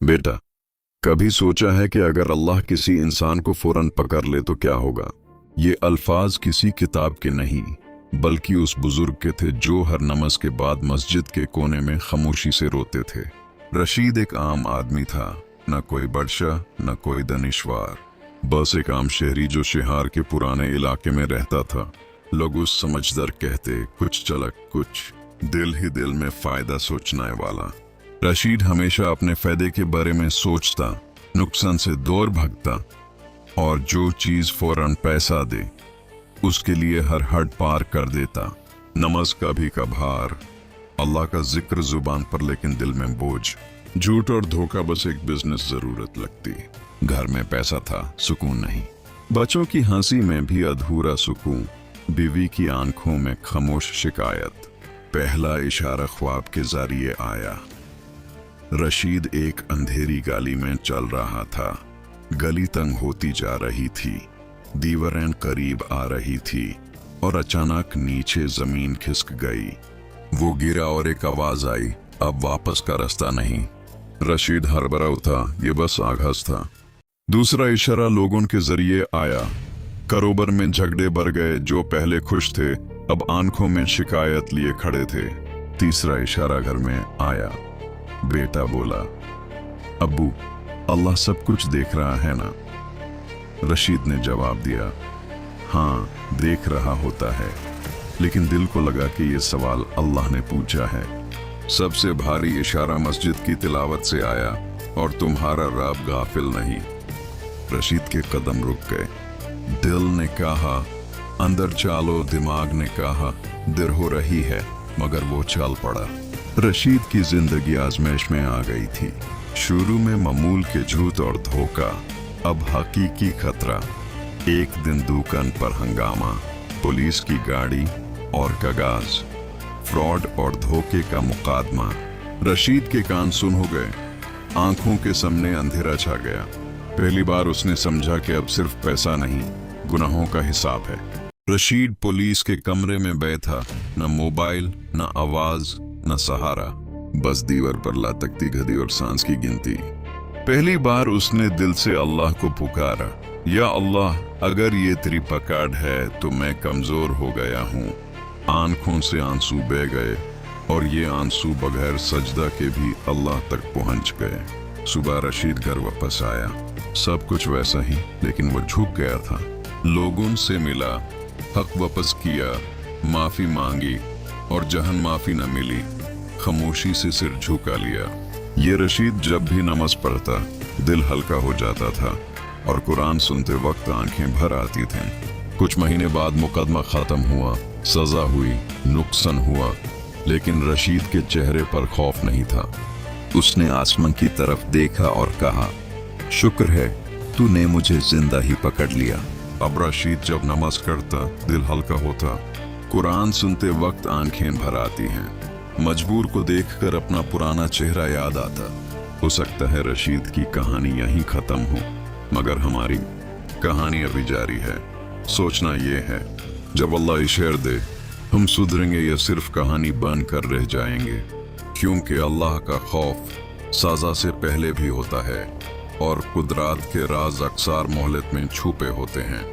बेटा, कभी सोचा है कि अगर अल्लाह किसी इंसान को फौरन पकड़ ले तो क्या होगा? ये अल्फाज किसी किताब के नहीं, बल्कि उस बुजुर्ग के थे जो हर नमाज के बाद मस्जिद के कोने में खामोशी से रोते थे। रशीद एक आम आदमी था, न कोई बादशाह न कोई दानिशवार, बस एक आम शहरी जो शिहार के पुराने इलाके में रहता था। लोग उस समझदार कहते, कुछ चलक कुछ, दिल ही दिल में फायदा सोचने वाला। रशीद हमेशा अपने फायदे के बारे में सोचता, नुकसान से दूर भागता, और जो चीज फौरन पैसा दे उसके लिए हर हद पार कर देता। नमाज का भी का भार, अल्लाह का जिक्र जुबान पर लेकिन दिल में बोझ, झूठ और धोखा बस एक बिजनेस जरूरत लगती। घर में पैसा था, सुकून नहीं। बच्चों की हंसी में भी अधूरा सुकून, बीवी की आंखों में खामोश शिकायत। पहला इशारा ख्वाब के जरिए आया। रशीद एक अंधेरी गली में चल रहा था। गली तंग होती जा रही थी, दीवारें करीब आ रही थी, और अचानक नीचे जमीन खिसक गई। वो गिरा और एक आवाज आई, अब वापस का रास्ता नहीं। रशीद हड़बड़ा उठा, ये बस आगाज था। दूसरा इशारा लोगों के जरिए आया। कारोबार में झगड़े बढ़ गए, जो पहले खुश थे अब आंखों में शिकायत लिए खड़े थे। तीसरा इशारा घर में आया। बेटा बोला, अब्बू, अल्लाह सब कुछ देख रहा है ना? रशीद ने जवाब दिया, हाँ देख रहा होता है, लेकिन दिल को लगा कि ये सवाल अल्लाह ने पूछा है। सबसे भारी इशारा मस्जिद की तिलावत से आया, और तुम्हारा रब गाफिल नहीं। रशीद के कदम रुक गए। दिल ने कहा अंदर चालो, दिमाग ने कहा देर हो रही है, मगर वो चल पड़ा। रशीद की जिंदगी आजमाइश में आ गई थी। शुरू में मामूल के झूठ और धोखा, अब हकीकी खतरा। एक दिन दुकान पर हंगामा, पुलिस की गाड़ी और कागज, फ्रॉड और धोखे का मुकादमा। रशीद के कान सुन हो गए, आंखों के सामने अंधेरा छा गया। पहली बार उसने समझा कि अब सिर्फ पैसा नहीं, गुनाहों का हिसाब है। रशीद पुलिस के कमरे में बैठा, न मोबाइल न आवाज न सहारा, बस दीवार पर लटकती घड़ी और सांस की गिनती। पहली बार उसने दिल से अल्लाह को पुकारा, या अल्लाह, अगर ये तेरी पकड़ है तो मैं कमजोर हो गया हूँ। आंखों से आंसू बह गए, और ये आंसू बगैर सजदा के भी अल्लाह तक पहुंच गए। सुबह रशीद घर वापस आया, सब कुछ वैसा ही, लेकिन वो झुक गया था। लोगों से मिला, हक वापस किया, माफी मांगी, और जहन माफी न मिली, खामोशी से सिर झुका लिया। ये रशीद जब भी नमाज पढ़ता दिल हल्का हो जाता था, और कुरान सुनते वक्त आंखें भर आती थीं। कुछ महीने बाद मुकदमा खत्म हुआ, सजा हुई, नुकसान हुआ, लेकिन रशीद के चेहरे पर खौफ नहीं था। उसने आसमान की तरफ देखा और कहा, शुक्र है तूने मुझे जिंदा ही पकड़ लिया। अब रशीद जब नमाज करता दिल हल्का होता, कुरान सुनते वक्त आंखें भर आती हैं। मजबूर को देखकर अपना पुराना चेहरा याद आता। हो सकता है रशीद की कहानी यहीं खत्म हो, मगर हमारी कहानी अभी जारी है। सोचना ये है, जब अल्लाह इशारा दे हम सुधरेंगे या सिर्फ कहानी बन कर रह जाएंगे, क्योंकि अल्लाह का खौफ सजा से पहले भी होता है, और कुदरत के राज अक्सर मोहलत में छुपे होते हैं।